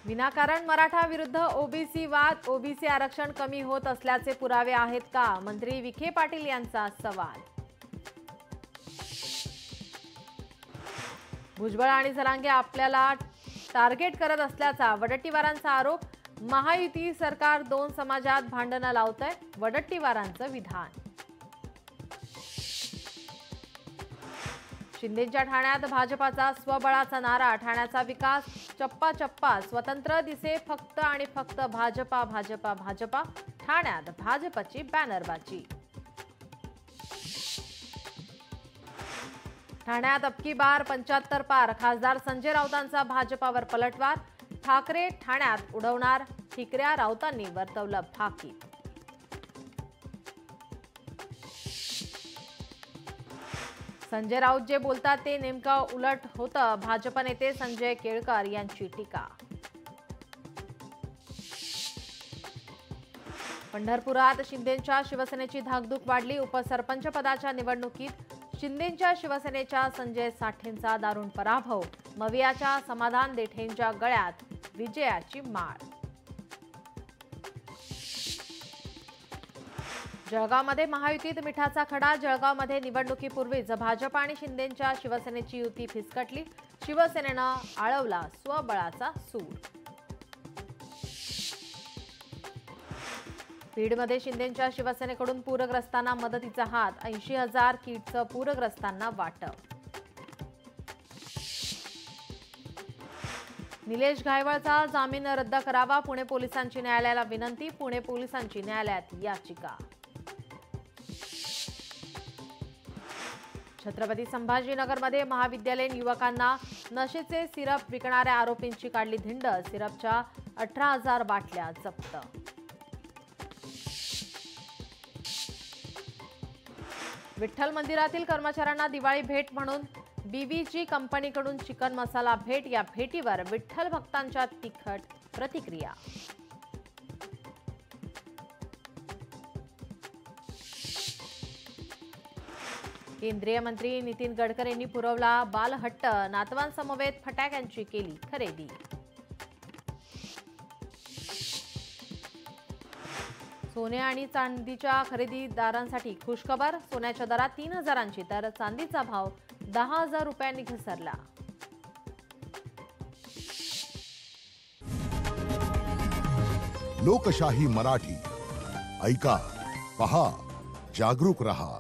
विनाकारण मराठा विरुद्ध ओबीसी वाद, ओबीसी आरक्षण कमी होत असल्याचे पुरावे आहेत का? मंत्री विखे पाटील यांचा सवाल। भुजबळ आणि जरांगे आपल्याला टार्गेट करत असल्याचा वडट्टीवारांचा आरोप। महायुती सरकार दोन समाजात भांडणं लावतंय, वडट्टीवारांचं विधान। शिंदेंच्या ठाण्यात भाजपाचा स्वबळाचा नारा, ठाण्याचा विकास चप्पा चप्पा, स्वतंत्र दिसे फक्त आणि फक्त भाजपा भाजपा भाजपा, ठाण्यात भाजपची बॅनरबाजी। ठाण्यात अबकी बार 75 पार, खासदार संजय राऊतांचा भाजपावर पलटवार। ठाकरे ठाण्यात उडवणार ठिकऱ्या, राऊतांनी वर्तवलं फाकीत। संजय राऊत जे बोलतात ते नेमकं उलट होतं, भाजप नेते संजय केळकर यांची टीका। पंढरपुरात शिंदेंच्या शिवसेनेची धाकधूक वाढली, उपसरपंच पदाच्या निवडणुकीत शिंदेंच्या शिवसेनेच्या संजय साठेंचा दारुण पराभव, मवियाच्या समाधान देठेंच्या गळ्यात विजयाची माळ। जळगावमध्ये महायुतीत मिठाचा खडा, जळगावमध्ये निवडणुकीपूर्वीच भाजप आणि शिंदेंच्या शिवसेनेची युती फिसकटली, शिवसेनेनं आळवला स्वबळाचा सूर। बीडमध्ये शिंदेंच्या शिवसेनेकडून पूरग्रस्तांना मदतीचा हात, 80,000 किटचं पूरग्रस्तांना वाटप। निलेश घायवळचा जामीन रद्द करावा, पुणे पोलिसांची न्यायालयाला विनंती, पुणे पोलिसांची न्यायालयात याचिका। छत्रपती संभाजीनगरमध्ये महाविद्यालयीन युवकांना नशेचे सिरप विकणाऱ्या आरोपींची काढली धिंड, सिरपच्या 18,000 बाटल्या जप्त। विठ्ठल मंदिरातील कर्मचाऱ्यांना दिवाळी भेट म्हणून बीबीजी कंपनीकडून चिकन मसाला भेट, या भेटीवर विठ्ठल भक्तांच्या तिखट प्रतिक्रिया। केंद्रीय मंत्री नितीन गडकरींनी पुरवला बालहट्ट, नातवांसमवेत फटाक्यांची केली खरेदी। सोने आणि चांदीच्या खरेदीदारांसाठी खुशखबर, सोन्याच्या दरात 3,000ची तर चांदीचा भाव 10,000 रुपयांनी घसरला। लोकशाही मराठी ऐका, पहा, जागरूक रहा।